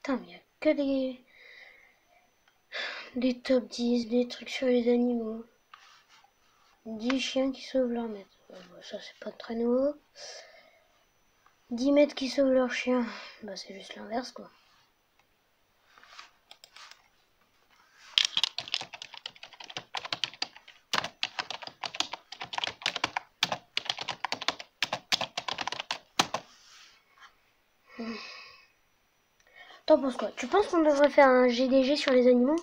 Putain, mais il n'y a que des top 10, des trucs sur les animaux. 10 chiens qui sauvent leur maître. Ça, c'est pas très nouveau. 10 maîtres qui sauvent leur chien. Bah, c'est juste l'inverse, quoi. T'en penses quoi? Tu penses qu'on devrait faire un GDG sur les animaux?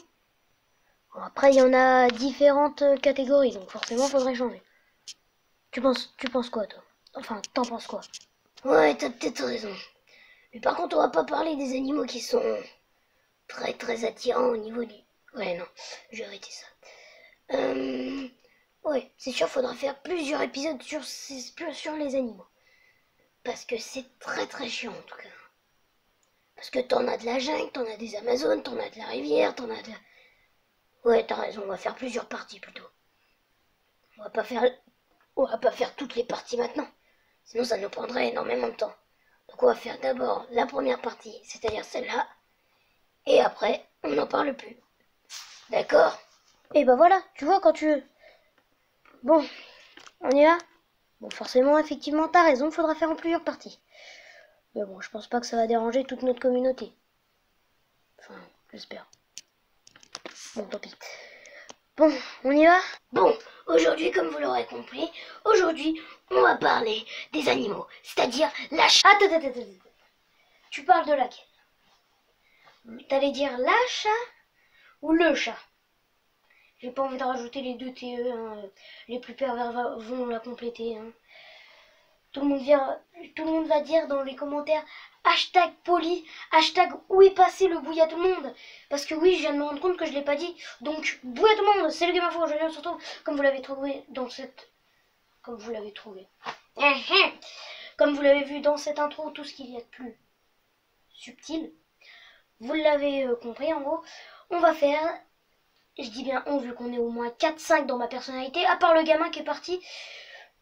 Bon, après, il y en a différentes catégories, donc forcément, faudrait changer. Tu penses quoi, toi? Enfin, t'en penses quoi? Ouais, t'as peut-être raison. Mais par contre, on va pas parler des animaux qui sont très très attirants au niveau du... Ouais, non, je vais arrêter ça. Ouais, c'est sûr, faudra faire plusieurs épisodes sur les animaux. Parce que c'est très très chiant en tout cas. Parce que t'en as de la jungle, t'en as des Amazones, t'en as de la rivière, t'en as de... Ouais, t'as raison, on va faire plusieurs parties plutôt. On va pas faire toutes les parties maintenant. Sinon ça nous prendrait énormément de temps. Donc on va faire d'abord la première partie, c'est-à-dire celle-là. Et après, on n'en parle plus. D'accord? Et bah voilà, tu vois quand tu veux. Bon, on y va? Bon, forcément, effectivement, t'as raison, faudra faire en plusieurs parties. Mais bon, je pense pas que ça va déranger toute notre communauté. Enfin, j'espère. Bon, tant pis. Bon, on y va? Bon, aujourd'hui, comme vous l'aurez compris, aujourd'hui, on va parler des animaux, c'est-à-dire la Attends. Tu parles de laquelle? T'allais dire la chat ou le chat? J'ai pas envie de rajouter les deux TE, hein. Les plus pervers vont la compléter, hein. Tout le monde va dire dans les commentaires hashtag poli, hashtag où est passé le bouille à tout le monde. Parce que oui, je viens de me rendre compte que je l'ai pas dit. Donc, bouille à tout le monde, c'est le Game Info, je viens surtout, comme vous l'avez trouvé dans cette... Comme vous l'avez trouvé. Comme vous l'avez vu dans cette intro, tout ce qu'il y a de plus subtil. Vous l'avez compris, en gros. On va faire... Je dis bien on, vu qu'on est au moins 4-5 dans ma personnalité, à part le gamin qui est parti...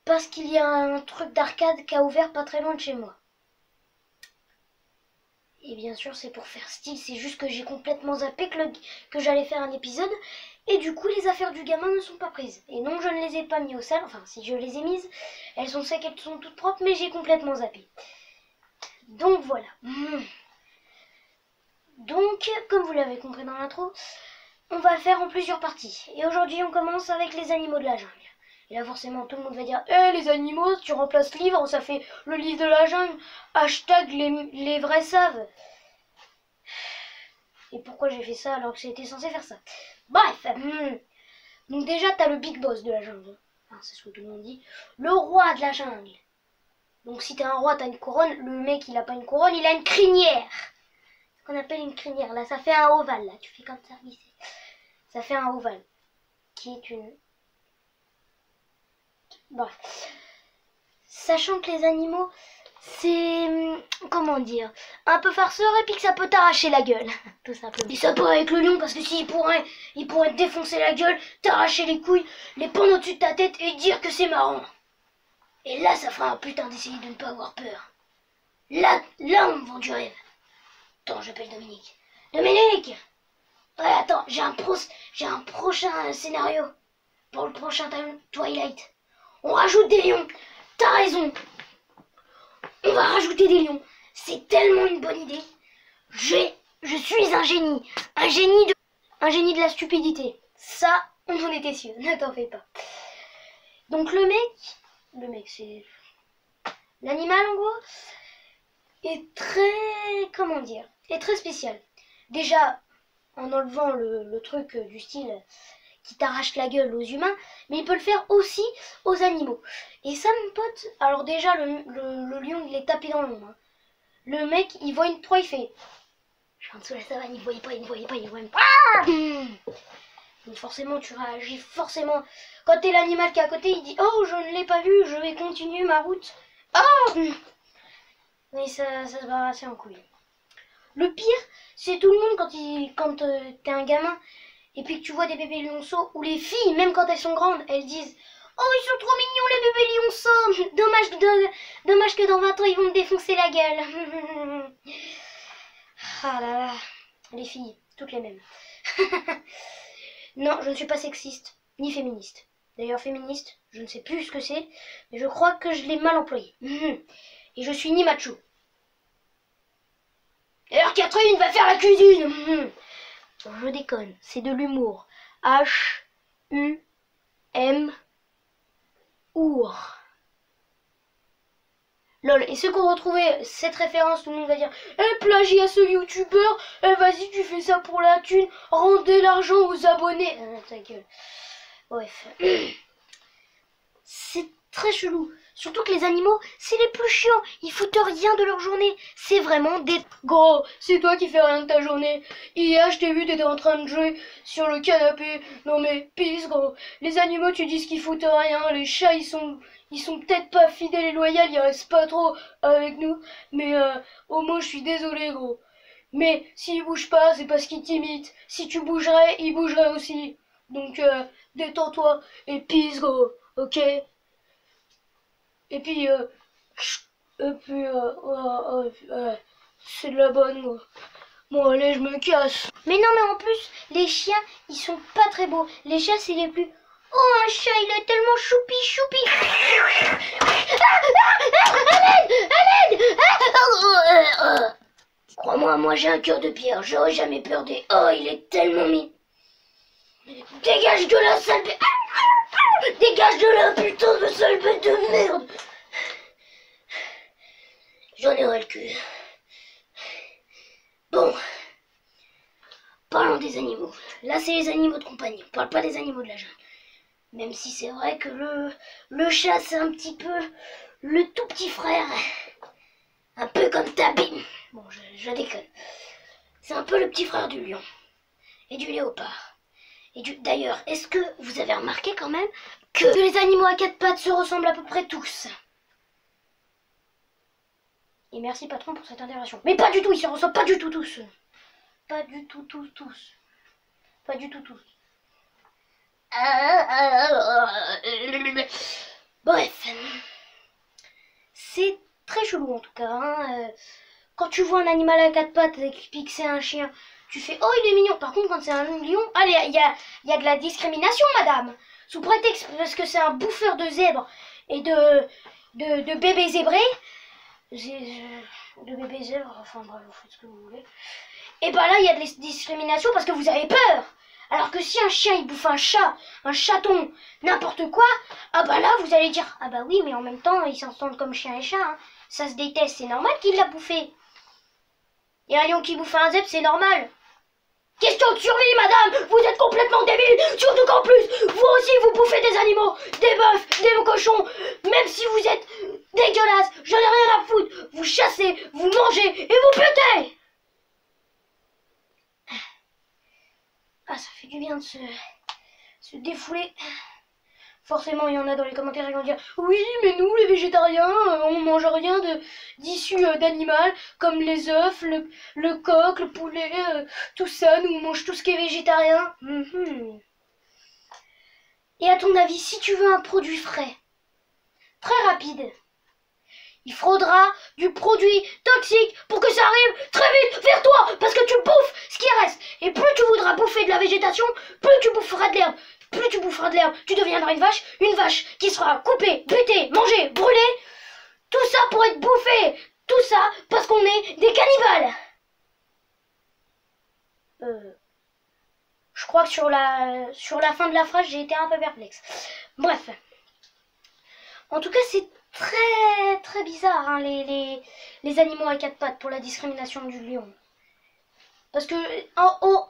Parce qu'il y a un truc d'arcade qui a ouvert pas très loin de chez moi. Et bien sûr, c'est pour faire style, c'est juste que j'ai complètement zappé que j'allais faire un épisode. Et du coup, les affaires du gamin ne sont pas prises. Et non, je ne les ai pas mis au sale. Enfin, si je les ai mises, elles sont secs, elles sont toutes propres, mais j'ai complètement zappé. Donc voilà. Donc, comme vous l'avez compris dans l'intro, on va le faire en plusieurs parties. Et aujourd'hui, on commence avec les animaux de la jungle. Et là, forcément, tout le monde va dire les animaux, tu remplaces livre, ça fait le livre de la jungle. Hashtag les vrais savent. Et pourquoi j'ai fait ça alors que j'étais censé faire ça? Bref. Donc déjà, t'as le big boss de la jungle. Enfin, c'est ce que tout le monde dit. Le roi de la jungle. Donc si t'es un roi, t'as une couronne. Le mec, il a pas une couronne, il a une crinière. C'est ce qu'on appelle une crinière. Là, ça fait un ovale. Là, tu fais comme ça. Ça fait un ovale. Qui est une... Bref. Sachant que les animaux, c'est... Comment dire? Un peu farceur et puis que ça peut t'arracher la gueule. Tout simplement. Et ça pas avec le lion, parce que s'il pourrait, il pourrait te défoncer la gueule, t'arracher les couilles, les pendre au-dessus de ta tête et dire que c'est marrant. Et là, ça fera un putain d'essayer de ne pas avoir peur. Là, on me vend du rêve. Attends, j'appelle Dominique. Dominique! Ouais, attends, j'ai un prochain scénario pour le prochain Twilight. On rajoute des lions. T'as raison. On va rajouter des lions. C'est tellement une bonne idée. Je suis un génie. Un génie de la stupidité. Ça, on en était sûr. Ne t'en fais pas. Donc le mec c'est... L'animal en gros est très... Comment dire? Est très spécial. Déjà, en enlevant le truc du style qui t'arrache la gueule aux humains, mais il peut le faire aussi aux animaux. Et ça, mon pote, alors déjà, le lion, il est tapé dans l'ombre. Hein. Le mec, il voit une proie, il fait... Je suis en dessous de la savane, il ne voyait pas. Ah donc forcément, tu réagis forcément. Quand t'es l'animal qui est à côté, il dit « Oh, je ne l'ai pas vu, je vais continuer ma route. » Oh mais ça se barre en couille. Le pire, c'est tout le monde quand t'es un gamin et puis que tu vois des bébés lionceaux, ou les filles, même quand elles sont grandes, elles disent « Oh, ils sont trop mignons les bébés lionceaux. Dommage que dans 20 ans, ils vont me défoncer la gueule. » Ah là là, les filles, toutes les mêmes. Non, je ne suis pas sexiste, ni féministe. D'ailleurs, féministe, je ne sais plus ce que c'est, mais je crois que je l'ai mal employé. Et je suis ni macho. D'ailleurs, Catherine va faire la cuisine. Je déconne, c'est de l'humour. H-U-M-our. Lol, et ceux qui ont retrouvé cette référence, tout le monde va dire plagie à ce youtubeur, vas-y tu fais ça pour la thune, rendez l'argent aux abonnés. Ta gueule. Bref. C'est très chelou. Surtout que les animaux, c'est les plus chiants. Ils foutent rien de leur journée. C'est vraiment des... Gros, c'est toi qui fais rien de ta journée. Hier, je t'ai vu, t'étais en train de jouer sur le canapé. Non mais, pisse, gros. Les animaux, tu dis qu'ils foutent rien. Les chats, ils sont peut-être pas fidèles et loyaux. Ils restent pas trop avec nous. Mais, au moins, je suis désolé, gros. Mais, s'ils bougent pas, c'est parce qu'ils t'imitent. Si tu bougerais, ils bougeraient aussi. Donc, détends-toi et pisse, gros. Ok? Et puis, c'est de la bonne, moi. Bon, allez, je me casse. Mais non, mais en plus, les chiens, ils sont pas très beaux. Les chats, c'est les plus... Oh, un chat, il est tellement choupi. À l'aide. Crois-moi, moi, j'ai un cœur de pierre. J'aurais jamais peur des... Oh, il est tellement mis. Dégage de la sale... Dégage de là, putain de sale bête de merde. J'en ai ras le cul. Bon. Parlons des animaux. Là, c'est les animaux de compagnie. On parle pas des animaux de la jungle. Même si c'est vrai que le chat, c'est un petit peu le tout petit frère. Un peu comme Tabi. Bon, je déconne. C'est un peu le petit frère du lion. Et du léopard. D'ailleurs, est-ce que vous avez remarqué quand même que les animaux à quatre pattes se ressemblent à peu près tous? Et merci patron pour cette intervention. Mais pas du tout, ils se ressemblent pas du tout tous. Pas du tout tous. Pas du tout tous. Bref. C'est très chelou en tout cas. Hein. Quand tu vois un animal à quatre pattes et que c'est un chien, tu fais oh il est mignon. Par contre quand c'est un lion, allez, il y a de la discrimination madame. Sous prétexte parce que c'est un bouffeur de zèbres et de bébés zébrés. De bébés zèbres, enfin bref, vous faites ce que vous voulez. Et bah là il y a de la discrimination parce que vous avez peur. Alors que si un chien il bouffe un chat, un chaton, n'importe quoi, ah bah là vous allez dire ah bah oui mais en même temps ils s'entendent comme chien et chat. Hein. Ça se déteste, c'est normal qu'il l'a bouffé. Et un lion qui bouffe un zèbre, c'est normal. Question de survie, madame. Vous êtes complètement débile. Surtout qu'en plus, vous aussi, vous bouffez des animaux, des bœufs, des cochons. Même si vous êtes dégueulasse, j'en ai rien à foutre. Vous chassez, vous mangez et vous putez. Ah, ça fait du bien de se défouler. Forcément, il y en a dans les commentaires qui vont dire « Oui, mais nous, les végétariens, on mange rien d'issu d'animal, comme les œufs, le coq, le poulet, tout ça, nous, on mange tout ce qui est végétarien. Et à ton avis, si tu veux un produit frais, très rapide, il faudra du produit toxique pour que ça arrive très vite vers toi, parce que tu bouffes ce qui reste. Et plus tu voudras bouffer de la végétation, plus tu boufferas de l'herbe. Plus tu boufferas de l'herbe, tu deviendras une vache qui sera coupée, butée, mangée, brûlée. Tout ça pour être bouffé. Tout ça parce qu'on est des cannibales. Je crois que sur la fin de la phrase, j'ai été un peu perplexe. Bref. En tout cas, c'est très très bizarre hein, les animaux à quatre pattes pour la discrimination du lion. Parce que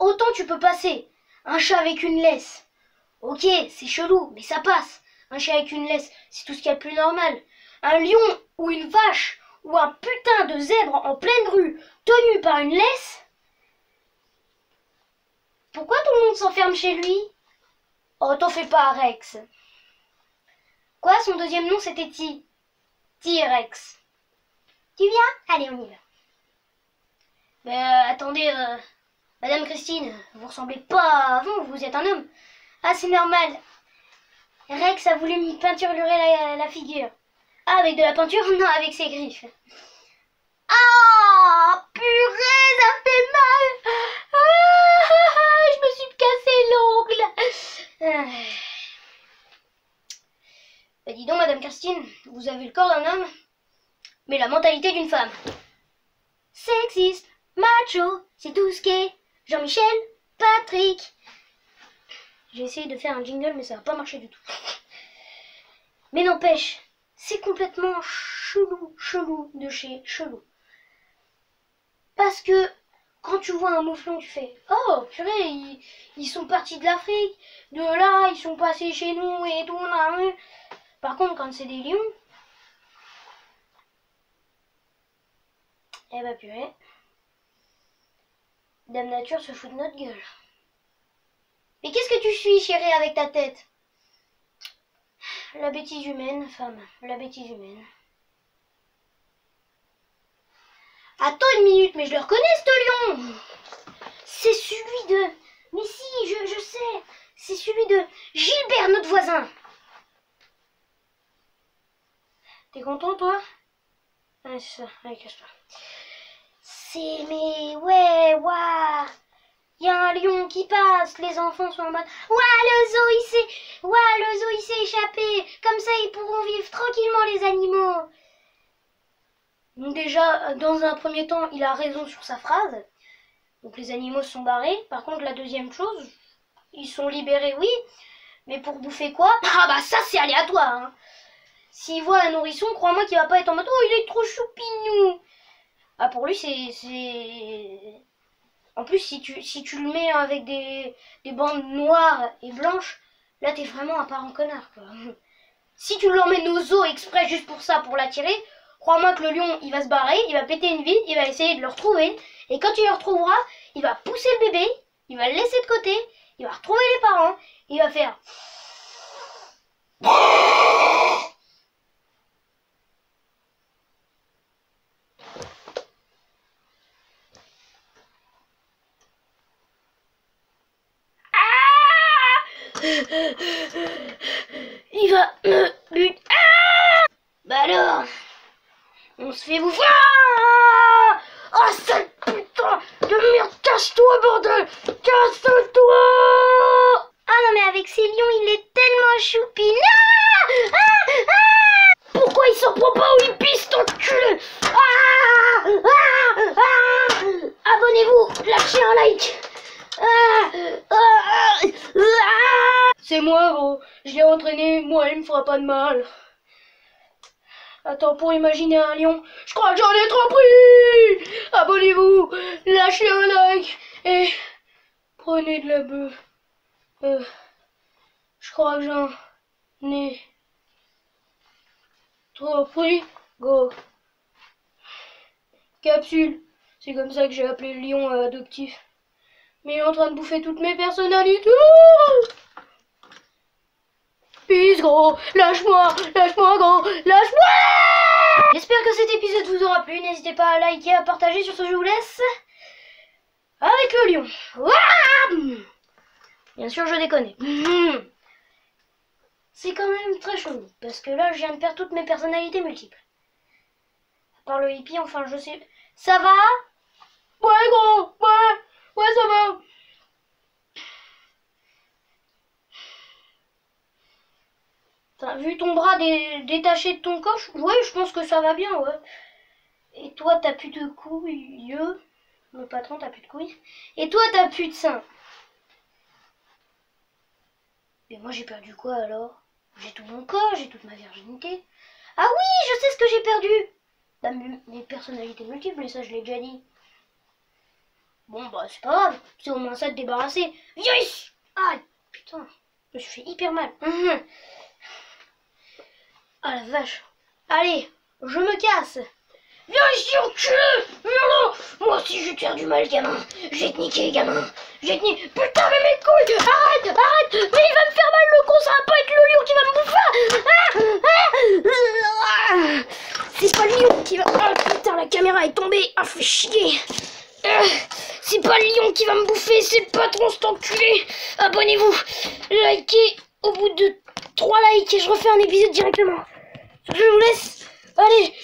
autant tu peux passer un chat avec une laisse. Ok, c'est chelou, mais ça passe. Un chien avec une laisse, c'est tout ce qu'il y a de plus normal. Un lion ou une vache ou un putain de zèbre en pleine rue tenu par une laisse. Pourquoi tout le monde s'enferme chez lui? Oh, t'en fais pas, Rex. Quoi, son deuxième nom c'était T-Rex. Tu viens? Allez, on y va. Mais attendez, Madame Christine, vous ressemblez pas à vous, vous êtes un homme. Ah, c'est normal. Rex a voulu me peinturer la figure. Ah, avec de la peinture? Non, avec ses griffes. Ah, purée, ça fait Kirstine, vous avez le corps d'un homme, mais la mentalité d'une femme. Sexiste, macho, c'est tout ce qu'est Jean-Michel, Patrick. J'ai essayé de faire un jingle, mais ça n'a pas marché du tout. Mais n'empêche, c'est complètement chelou de chez chelou. Parce que quand tu vois un mouflon, tu fais « Oh, purée, ils sont partis de l'Afrique, de là, ils sont passés chez nous et tout. » Par contre, quand c'est des lions, eh ben purée, Dame Nature se fout de notre gueule. Mais qu'est-ce que tu suis, chérie, avec ta tête? La bêtise humaine, femme, la bêtise humaine. Attends une minute, mais je le reconnais, ce lion. C'est celui de... Mais si, je sais. C'est celui de Gilbert, notre voisin. T'es content, toi? Ouais, c'est ça. Allez, cache-toi. C'est... Mais ouais, waouh. Il y a un lion qui passe. Les enfants sont en mode... Ouais, le zoo, il s'est échappé. Comme ça, ils pourront vivre tranquillement, les animaux. Donc déjà, dans un premier temps, il a raison sur sa phrase. Donc les animaux se sont barrés. Par contre, la deuxième chose, ils sont libérés, oui. Mais pour bouffer quoi? Ah bah ça, c'est aléatoire. Hein. S'il voit un nourrisson, crois-moi qu'il va pas être en mode « Oh, il est trop choupinou !» Ah, pour lui, c'est... En plus, si tu le mets avec des bandes noires et blanches, là, t'es vraiment un parent connard, quoi. Si tu l'emmènes au zoo exprès juste pour ça, pour l'attirer... Crois-moi que le lion, il va se barrer, il va péter une vitre, il va essayer de le retrouver. Et quand il le retrouvera, il va pousser le bébé, il va le laisser de côté, il va retrouver les parents, il va faire... Il va me buter. Bah alors, on se fait bouffer. Oh, sale putain de merde, cache-toi, bordel. Casse-toi. Ah non, mais avec ces lions, il est tellement choupi. Pourquoi il s'en prend pas où il pisse, ton cul? Abonnez-vous, lâchez un like. C'est moi, gros. Je l'ai entraîné, moi, il me fera pas de mal. Attends, pour imaginer un lion, je crois que j'en ai trop pris. Abonnez-vous, lâchez un like et prenez de la bœuf. Je crois que j'en ai trop pris. Go. Capsule, c'est comme ça que j'ai appelé le lion adoptif. Mais il est en train de bouffer toutes mes personnalités. Peace, gros, lâche-moi, gros, lâche-moi. J'espère que cet épisode vous aura plu. N'hésitez pas à liker, à partager. Sur ce, je vous laisse avec le lion. Ouah, bien sûr, je déconne. C'est quand même très chelou, parce que là, je viens de perdre toutes mes personnalités multiples. À part le hippie, enfin, je sais... Ça va? Ouais, gros, ouais, ça va. T'as vu ton bras détaché de ton coche? Ouais, je pense que ça va bien, ouais. Et toi, t'as plus de couilles. Mon patron, t'as plus de couilles. Et toi, t'as plus de seins. Et moi, j'ai perdu quoi, alors? J'ai tout mon corps, j'ai toute ma virginité. Ah oui, je sais ce que j'ai perdu. Bah, mes personnalités multiples, mais ça, je l'ai déjà dit. Bon, bah, c'est pas grave. C'est au moins ça de débarrasser. Yes! Ah, putain. Je me suis fait hyper mal. Ah la vache. Allez, je me casse. Viens ici, enculé. Non, moi aussi je vais te faire du mal, gamin. Je vais te niquer, gamin. Je vais te niquer. Putain, mais mes couilles. Arrête. Mais il va me faire mal, le con. Ça va pas être le lion qui va me bouffer. C'est pas le lion qui va... Ah putain, la caméra est tombée. Ah, fait chier. C'est pas le lion qui va me bouffer, c'est le patron, cet enculé. Abonnez-vous, likez. Au bout de 3 likes, je refais un épisode directement. Je vous laisse. Allez.